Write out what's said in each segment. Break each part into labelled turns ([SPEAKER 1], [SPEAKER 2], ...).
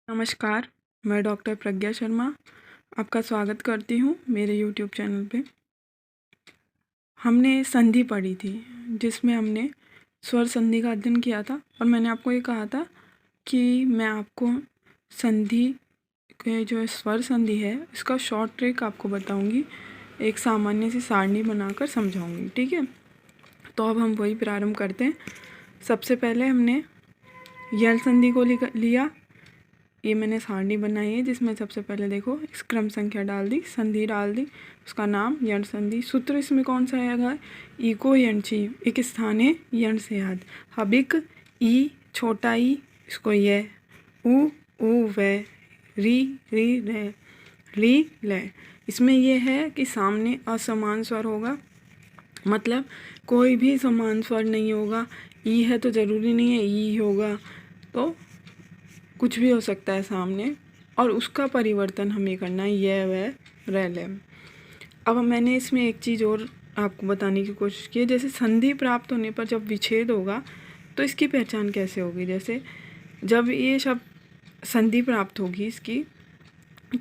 [SPEAKER 1] नमस्कार, मैं डॉक्टर प्रज्ञा शर्मा आपका स्वागत करती हूँ मेरे यूट्यूब चैनल पे। हमने संधि पढ़ी थी जिसमें हमने स्वर संधि का अध्ययन किया था और मैंने आपको ये कहा था कि मैं आपको संधि के जो स्वर संधि है इसका शॉर्ट ट्रिक आपको बताऊंगी, एक सामान्य सी सारणी बनाकर समझाऊंगी। ठीक है, तो अब हम वही प्रारंभ करते हैं। सबसे पहले हमने यण संधि को लिया। ये मैंने सारणी बनाई है जिसमें सबसे पहले देखो इस क्रम संख्या डाल दी, संधि डाल दी, उसका नाम यण संधि। सूत्र इसमें कौन सा आएगा? इको यण ची, एक स्थान है यण से याद। हबिक ई छोटा ई, इसको ये उ वे, री री रे, ली ले। इसमें यह है कि सामने असमान स्वर होगा, मतलब कोई भी समान स्वर नहीं होगा। ई है तो ज़रूरी नहीं है ई होगा, तो कुछ भी हो सकता है सामने, और उसका परिवर्तन हमें करना है यह वह रैले। अब मैंने इसमें एक चीज़ और आपको बताने की कोशिश की है, जैसे संधि प्राप्त होने पर जब विच्छेद होगा तो इसकी पहचान कैसे होगी। जैसे जब ये शब्द संधि प्राप्त होगी इसकी,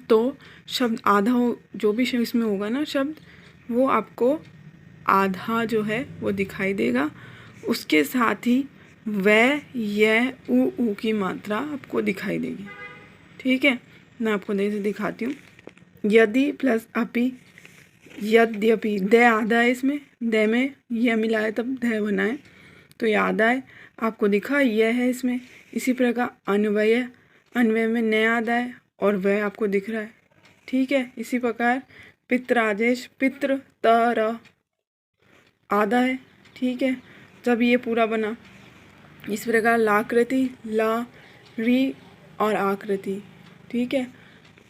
[SPEAKER 1] तो शब्द आधा जो भी शब्द इसमें होगा ना शब्द, वो आपको आधा जो है वो दिखाई देगा। उसके साथ ही वह यह उ की मात्रा आपको दिखाई देगी। ठीक है, मैं आपको जैसे दिखाती हूँ। यदि प्लस अपि, यद्यपि, द आधा है इसमें, द में यह मिलाए तब ध बना है, तो ये आधा है आपको दिखा, यह है इसमें। इसी प्रकार अन्वय, अन्वय में न आधा है और वह आपको दिख रहा है। ठीक है, इसी प्रकार पित्र आदेश, पित्र तर आधा है। ठीक है, जब ये पूरा बना, इस प्रकार लाकृति, ला री और आकृति। ठीक है,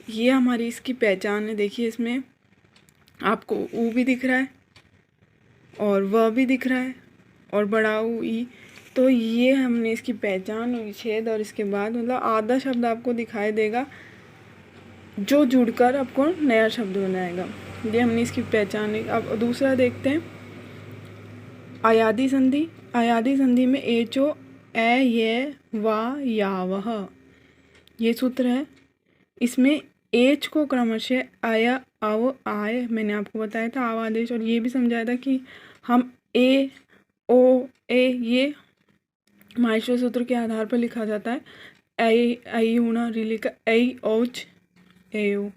[SPEAKER 1] ये हमारी इसकी पहचान है। देखिए इसमें आपको ऊ भी दिख रहा है और वह भी दिख रहा है और बड़ा ऊ ई, तो ये हमने इसकी पहचान और विच्छेद, और इसके बाद मतलब आधा शब्द आपको दिखाई देगा जो जुड़कर आपको नया शब्द बनाएगा। ये हमने इसकी पहचान है। अब दूसरा देखते हैं अयादि संधि। अयादि संधि में एचो ए ये वा या वह, ये सूत्र है। इसमें एच को क्रमशः आया अव आय, मैंने आपको बताया था आव आदेश, और ये भी समझाया था कि हम ए ओ ए, ये माहेश्वर सूत्र के आधार पर लिखा जाता है। ऐ ऐ होना रिली का ऐ ओज ए ओ,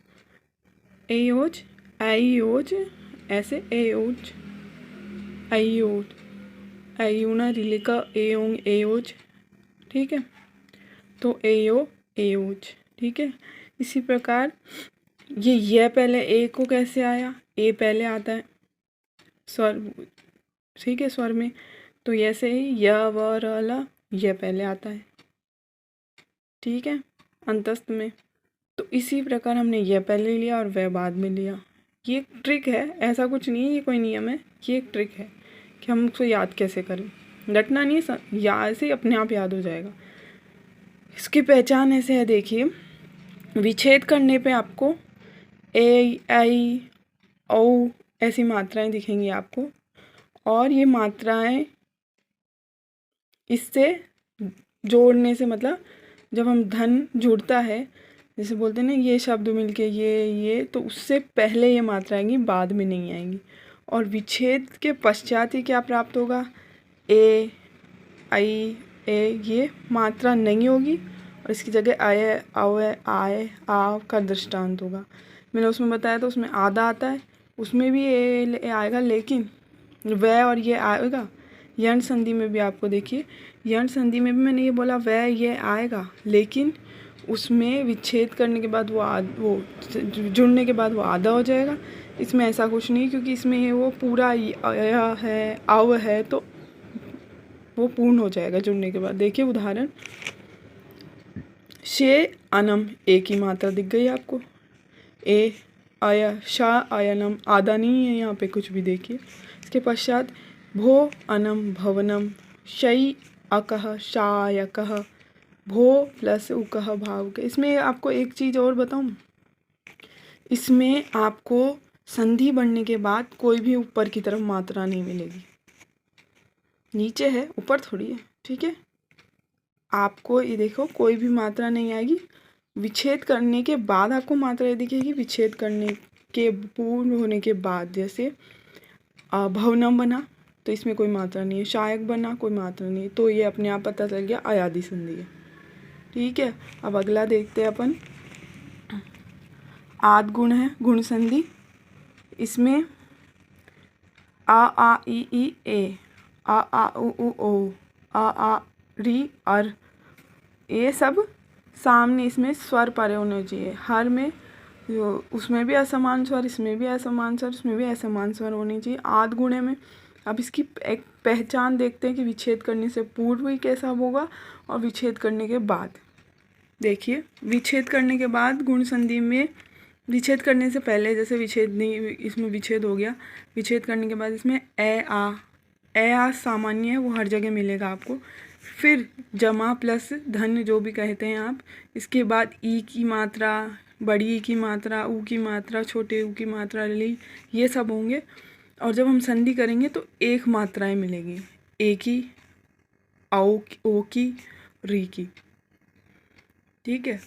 [SPEAKER 1] ए ओज ऐ ओज, ऐसे ए ओज ऐ ओज, ऐना रिले का ए ओंग ए ओज। ठीक है, तो ए ओ ए ओज। ठीक है, इसी प्रकार ये पहले ए को कैसे आया, ए पहले आता है स्वर। ठीक है, स्वर में तो ऐसे ही य व र ल, यह पहले आता है। ठीक है, अंतस्थ में तो इसी प्रकार हमने यह पहले लिया और वह बाद में लिया। ये एक ट्रिक है, ऐसा कुछ नहीं है, ये कोई नियम है, ये एक ट्रिक है कि हम उसको याद कैसे करें। रटना नहीं है, याद से अपने आप याद हो जाएगा। इसकी पहचान ऐसे है, देखिए विच्छेद करने पे आपको ए आई औ ऐसी मात्राएं दिखेंगी आपको, और ये मात्राएं इससे जोड़ने से, मतलब जब हम धन जुड़ता है, जैसे बोलते हैं ना ये शब्द मिलके ये, तो उससे पहले ये मात्रा आएंगी, बाद में नहीं आएंगी। और विच्छेद के पश्चात ही क्या प्राप्त होगा, ए आई ए, ये मात्रा नहीं होगी और इसकी जगह आए आवे आए आ का दृष्टांत होगा। मैंने उसमें बताया था, उसमें आधा आता है, उसमें भी ए आएगा, लेकिन वह और ये आएगा। यण संधि में भी आपको देखिए, यण संधि में भी मैंने ये बोला वह ये आएगा, लेकिन उसमें विच्छेद करने के बाद वो जुड़ने के बाद वो आधा हो जाएगा। इसमें ऐसा कुछ नहीं, क्योंकि इसमें ये वो पूरा आया है आव है, तो वो पूर्ण हो जाएगा जुड़ने के बाद। देखिए उदाहरण, शे अनम, एक ही मात्रा दिख गई आपको, ए आया शा आयनम, आधा नहीं है यहाँ पे कुछ भी। देखिए इसके पश्चात भो अनम भवनम, शई अकह शायकह, भो प्लस उकह भाव के। इसमें आपको एक चीज़ और बताऊं, इसमें आपको संधि बढ़ने के बाद कोई भी ऊपर की तरफ मात्रा नहीं मिलेगी, नीचे है ऊपर थोड़ी है। ठीक है, आपको ये देखो कोई भी मात्रा नहीं आएगी, विच्छेद करने के बाद आपको मात्रा दिखेगी, विच्छेद करने के पूर्ण होने के बाद, जैसे भवनम बना तो इसमें कोई मात्रा नहीं है, शायक बना कोई मात्रा नहीं है, तो ये अपने आप पता चल गया अयादी संधि है। ठीक है, अब अगला देखते हैं अपन। आद गुण है, गुण संधि। इसमें आ ई ए, आ उ ओ, आ री अर, ये सब सामने इसमें स्वर परे होने चाहिए। हर में जो उसमें भी असमान स्वर, इसमें भी असमान स्वर, इसमें भी असमान स्वर होनी चाहिए आद गुणे में। अब इसकी एक पहचान देखते हैं कि विच्छेद करने से पूर्व ही कैसा होगा और विच्छेद करने के बाद। देखिए, विच्छेद करने के बाद गुण संधि में, विच्छेद करने से पहले जैसे विच्छेद नहीं, इसमें विच्छेद हो गया, विच्छेद करने के बाद इसमें ए आ सामान्य है, वो हर जगह मिलेगा आपको। फिर जमा प्लस धन जो भी कहते हैं आप, इसके बाद ई की मात्रा, बड़ी ई की मात्रा, ऊ की मात्रा, छोटे ऊ की मात्रा, ली, ये सब होंगे। और जब हम संधि करेंगे तो एक मात्राएं मिलेगी, ए की, ओ की, री की। ठीक है,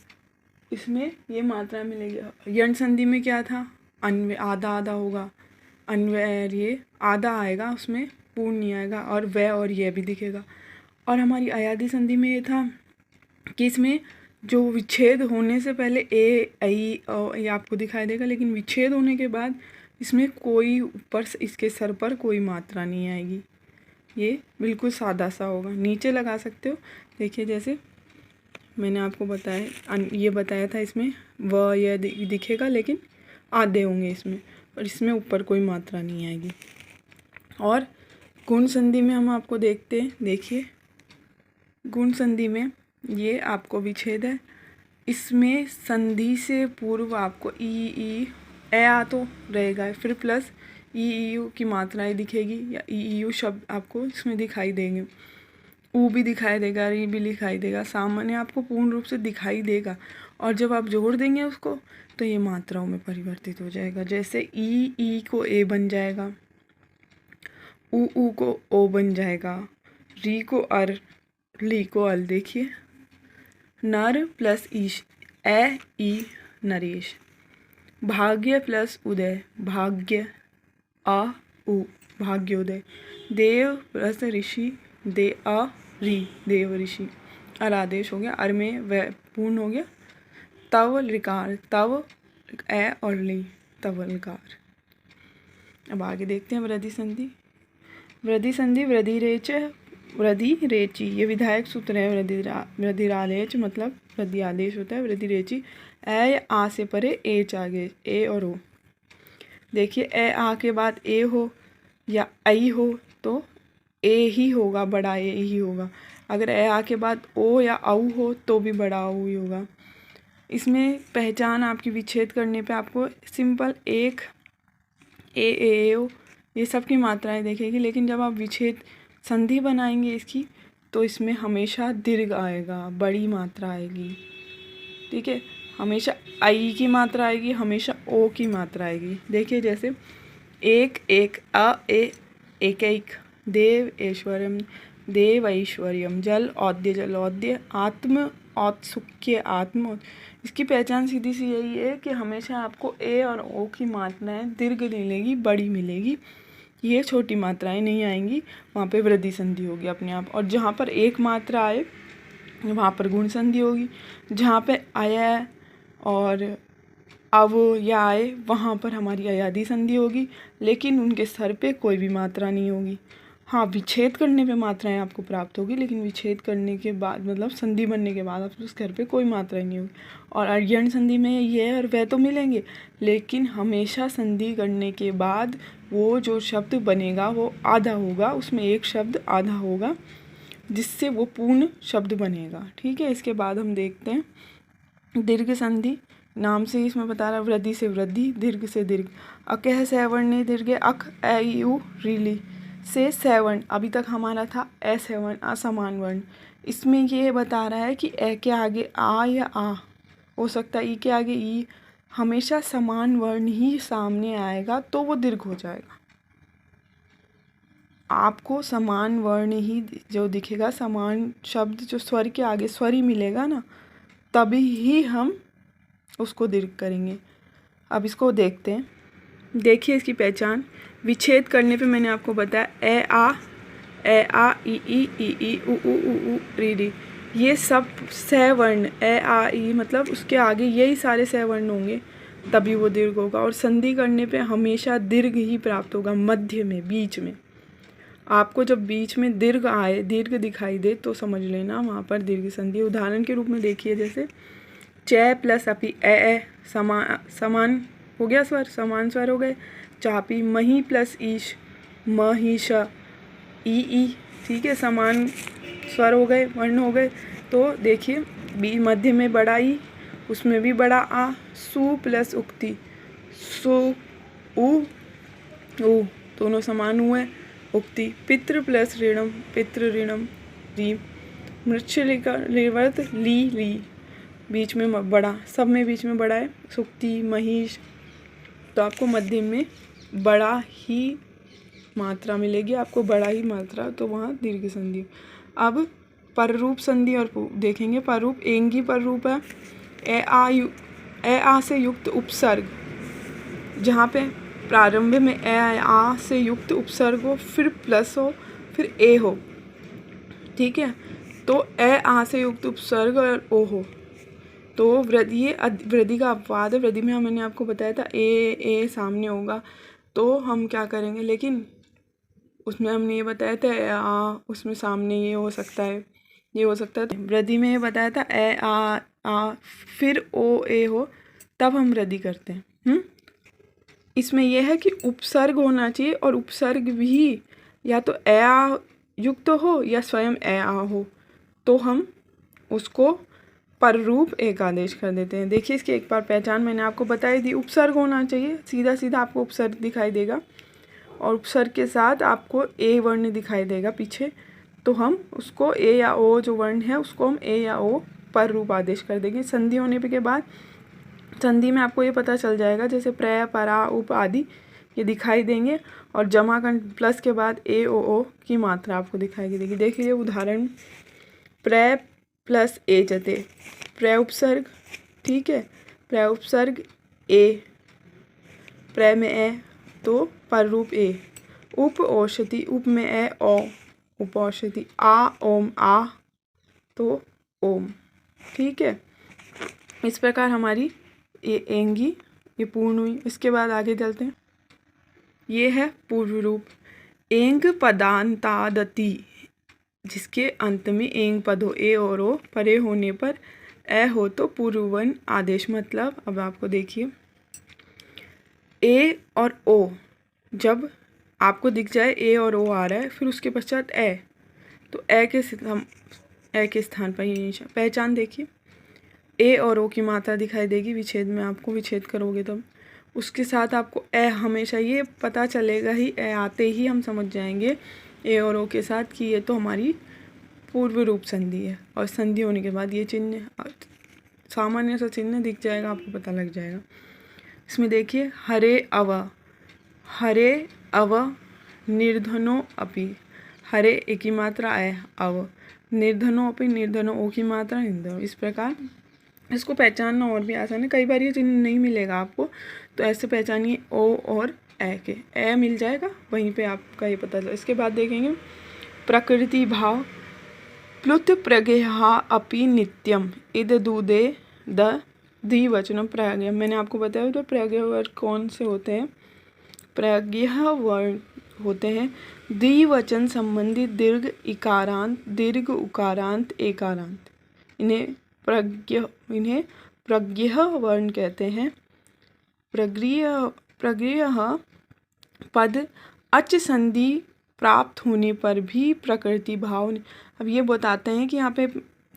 [SPEAKER 1] इसमें ये मात्रा मिलेगी। यण संधि में क्या था, अन्वय आधा आधा होगा, अन्वय ये आधा आएगा, उसमें पूर्ण नहीं आएगा, और वह और यह भी दिखेगा। और हमारी अयादी संधि में ये था कि इसमें जो विच्छेद होने से पहले ए ऐ ये आपको दिखाई देगा, लेकिन विच्छेद होने के बाद इसमें कोई ऊपर इसके सर पर कोई मात्रा नहीं आएगी, ये बिल्कुल सादा सा होगा। नीचे लगा सकते हो, देखिए जैसे मैंने आपको बताया, ये बताया था, इसमें व यह दिखेगा लेकिन आधे होंगे इसमें, और इसमें ऊपर कोई मात्रा नहीं आएगी। और गुण संधि में हम आपको देखते हैं, देखिए गुण संधि में ये आपको विच्छेद है, इसमें संधि से पूर्व आपको ई ए आ तो रहेगा, फिर प्लस ई यू की मात्राएं दिखेगी, या ई यू शब्द आपको इसमें दिखाई देंगे, ऊ भी दिखाई देगा, री भी दिखाई देगा, सामान्य आपको पूर्ण रूप से दिखाई देगा। और जब आप जोड़ देंगे उसको तो ये मात्राओं में परिवर्तित हो जाएगा। जैसे ई को ए बन जाएगा, ऊ को ओ बन जाएगा, री को अर, ली को अल। देखिए, नर प्लस ईश, ए ई नरेश, भाग्य प्लस उदय, भाग्य, आ उ भाग्योदय, देव प्लस ऋषि, दे आ री, देव ऋषि, अर आदेश हो गया, अर में वह पूर्ण हो गया, तव ऋकार, तव ए और ली, तव ऋकार। अब आगे देखते हैं वृद्धि संधि। वृद्धि संधि, वृद्धि रेच, वृद्धि रेची, ये विधायक सूत्र है। वृद्धि रालेच मतलब वृद्धि आदेश होता है। वृद्धि रेची, ए आ से परे एच आगे, ए और ओ। देखिए, ए आ के बाद ए हो या आई हो तो ए ही होगा, बड़ा ए ही होगा। अगर ए आ के बाद ओ या औ हो तो भी बड़ा औ ही होगा। इसमें पहचान आपकी विच्छेद करने पे आपको सिंपल एक ए ओ ये सब की मात्राएं देखेगी, लेकिन जब आप विच्छेद संधि बनाएंगे इसकी तो इसमें हमेशा दीर्घ आएगा, बड़ी मात्रा आएगी। ठीक है, हमेशा आई की मात्रा आएगी, हमेशा ओ की मात्रा आएगी। देखिए जैसे एक एक, अ ए एक एक, देव ऐश्वर्यम, देव ऐश्वर्यम, जल औद्य, जल औद्य, आत्म औत्सुक्य, आत्म। इसकी पहचान सीधी सी यही है कि हमेशा आपको ए और ओ की मात्राएं दीर्घ मिलेगी, बड़ी मिलेगी, ये छोटी मात्राएं नहीं आएंगी, वहाँ पे वृद्धि संधि होगी अपने आप। और जहाँ पर एक मात्रा आए वहाँ पर गुण संधि होगी, जहाँ पे आया और अब या आए वहाँ पर हमारी अयादी संधि होगी, लेकिन उनके सर पे कोई भी मात्रा नहीं होगी। हाँ, विच्छेद करने पे मात्राएं आपको प्राप्त होगी, लेकिन विच्छेद करने के बाद मतलब संधि बनने के बाद आप उस घर पे कोई मात्रा नहीं होगी। और अर्यण संधि में ये और वह तो मिलेंगे, लेकिन हमेशा संधि करने के बाद वो जो शब्द बनेगा वो आधा होगा, उसमें एक शब्द आधा होगा जिससे वो पूर्ण शब्द बनेगा। ठीक है, इसके बाद हम देखते हैं दीर्घ संधि। नाम से इसमें बता रहा, वृद्धि से वृद्धि, दीर्घ से दीर्घ। अकह सैवर्ण दीर्घ, अख ए यू रीली से सैवर्ण, अभी तक हमारा था असैवर्ण, असमान वर्ण। इसमें ये बता रहा है कि ए के आगे आ या आ हो सकता है, ई के आगे ई, हमेशा समान वर्ण ही सामने आएगा तो वो दीर्घ हो जाएगा। आपको समान वर्ण ही जो दिखेगा, समान शब्द जो स्वर के आगे स्वर ही मिलेगा ना, तभी ही हम उसको दीर्घ करेंगे। अब इसको देखते हैं। देखिए इसकी पहचान। विच्छेद करने पे मैंने आपको बताया ए आ ई उ री री, ये सब सवर्ण ए आ ई मतलब उसके आगे यही सारे सवर्ण होंगे, तभी वो दीर्घ होगा। और संधि करने पे हमेशा दीर्घ ही प्राप्त होगा, मध्य में, बीच में। आपको जब बीच में दीर्घ आए, दीर्घ दिखाई दे तो समझ लेना वहाँ पर दीर्घ संधि। उदाहरण के रूप में देखिए, जैसे च प्लस अपी ए समान हो गया स्वर, समान स्वर हो गए। चापी मही प्लस ईश महिष ई, ठीक है, समान स्वर हो गए, वर्ण हो गए। तो देखिए बी मध्य में बड़ा ई, उसमें भी बड़ा आ। सु प्लस उक्ति सु उ दोनों समान हुए, उक्ति। पितृ प्लस ऋणम पितृ ऋणम री। मृच्छलिवर्त ली, बीच में बड़ा, सब में बीच में बड़ा है, सुक्ति महिष। तो आपको मध्यम में बड़ा ही मात्रा मिलेगी, आपको बड़ा ही मात्रा, तो वहाँ दीर्घ संधि। अब पररूप संधि और देखेंगे। पररूप एंगी पररूप है। ए आ से युक्त उपसर्ग, जहाँ पे प्रारंभ में ए आ से युक्त उपसर्ग हो, फिर प्लस हो, फिर ए हो, ठीक है। तो ए आ से युक्त उपसर्ग और ओ हो तो ये वृद्धि का अपवाद है। वृद्धि में मैंने आपको बताया था ए सामने होगा, तो हम क्या करेंगे, लेकिन उसमें हमने ये बताया था उसमें सामने ये हो सकता है, ये हो सकता है। वृद्धि में ये बताया था ए आ फिर ओ ए हो, तब हम वृद्धि करते हैं। इसमें यह है कि उपसर्ग होना चाहिए, और उपसर्ग भी या तो ए आ युक्त हो या स्वयं ए आ हो, तो हम उसको पररूप एक आदेश कर देते हैं। देखिए इसकी एक बार पहचान मैंने आपको बताई थी। उपसर्ग होना चाहिए, सीधा सीधा आपको उपसर्ग दिखाई देगा, और उपसर्ग के साथ आपको ए वर्ण दिखाई देगा पीछे, तो हम उसको ए या ओ जो वर्ण है उसको हम ए या ओ पररूप आदेश कर देंगे। संधि होने के बाद संधि में आपको ये पता चल जाएगा, जैसे प्रय परा उप आदि ये दिखाई देंगे, और जमाकरण प्लस के बाद ए ओ की मात्रा आपको दिखाई देगी। देखिए उदाहरण, प्रय प्लस ए जते, प्रय उपसर्ग, ठीक है, प्रय उपसर्ग ए, प्रय में ए तो पररूप ए। उप औषधि, उप में ए ओ, उप औषधि। आ ओम आ तो ओम, ठीक है। इस प्रकार हमारी ये एंगी ये पूर्ण हुई। इसके बाद आगे चलते हैं। ये है पूर्व रूप। एंग पदांतादति, जिसके अंत में एंग पद हो, ए और ओ परे होने पर ए हो तो पूर्ववर्ण आदेश। मतलब अब आपको देखिए, ए और ओ जब आपको दिख जाए ए और ओ आ रहा है, फिर उसके पश्चात ए, तो ए के स्थान पर ये पहचान देखिए, ए और ओ की मात्रा दिखाई देगी विच्छेद में, आपको विच्छेद करोगे तब उसके साथ आपको ए हमेशा ये पता चलेगा ही, ए आते ही हम समझ जाएंगे ए और ओ के साथ कि ये तो हमारी पूर्व रूप संधि है। और संधि होने के बाद ये चिन्ह, सामान्य सा चिन्ह दिख जाएगा, आपको पता लग जाएगा। इसमें देखिए, हरे अव निर्धनो अपि, हरे ए की मात्रा ए अव, निर्धनो अपि निर्धनो ओ की मात्रा निर्धनो। इस प्रकार इसको पहचानना और भी आसान है। कई बार ये चिन्ह नहीं मिलेगा आपको, तो ऐसे पहचानिए ओ और ए के, ए मिल जाएगा वहीं पे आपका ये पता चला। इसके बाद देखेंगे प्रकृति भाव। प्लुत प्रज्ञा अपि नित्यम इद दूदे द द्विवचनम प्रज्ञा। मैंने आपको बताया तो प्रज्ञा वर्ण कौन से होते हैं, प्रज्ञा वर्ण होते हैं द्विवचन संबंधित दीर्घ इकारांत, दीर्घ उकारांत, एकारांत। इन्हें प्रज्ञा वर्ण कहते हैं। प्रज्ञा पद अच संधि प्राप्त होने पर भी प्रकृति भाव। अब ये बताते हैं कि यहाँ पे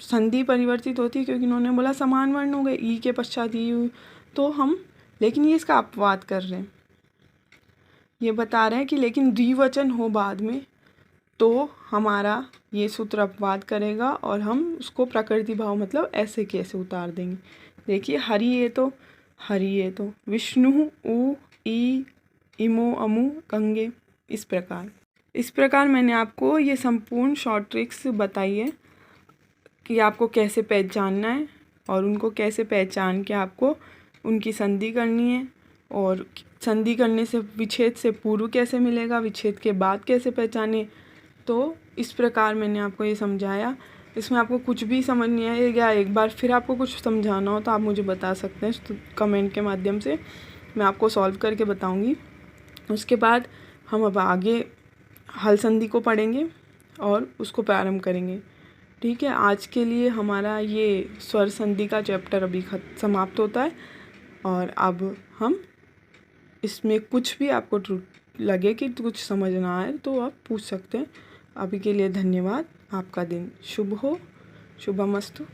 [SPEAKER 1] संधि परिवर्तित होती है, क्योंकि इन्होंने बोला समान वर्ण हो गए, ई के पश्चात ई, तो हम, लेकिन ये इसका अपवाद कर रहे हैं, ये बता रहे हैं कि लेकिन द्विवचन हो बाद में तो हमारा ये सूत्र अपवाद करेगा, और हम उसको प्रकृति भाव मतलब ऐसे कैसे उतार देंगे। देखिए, हरि ये तो विष्णु उ ई इमो अमु गंगे। इस प्रकार मैंने आपको ये संपूर्ण शॉर्ट ट्रिक्स बताई है कि आपको कैसे पहचानना है और उनको कैसे पहचान के आपको उनकी संधि करनी है, और संधि करने से विच्छेद से पूर्व कैसे मिलेगा, विच्छेद के बाद कैसे पहचाने। तो इस प्रकार मैंने आपको ये समझाया। इसमें आपको कुछ भी समझ नहीं आया या एक बार फिर आपको कुछ समझाना हो तो आप मुझे बता सकते हैं, तो कमेंट के माध्यम से मैं आपको सॉल्व करके बताऊंगी। उसके बाद हम अब आगे हल संधि को पढ़ेंगे और उसको प्रारंभ करेंगे। ठीक है, आज के लिए हमारा ये स्वर संधि का चैप्टर अभी समाप्त होता है। और अब हम इसमें कुछ भी आपको लगे कि कुछ समझ ना आए तो आप पूछ सकते हैं। अभी के लिए धन्यवाद। आपका दिन शुभ हो। शुभमस्तु।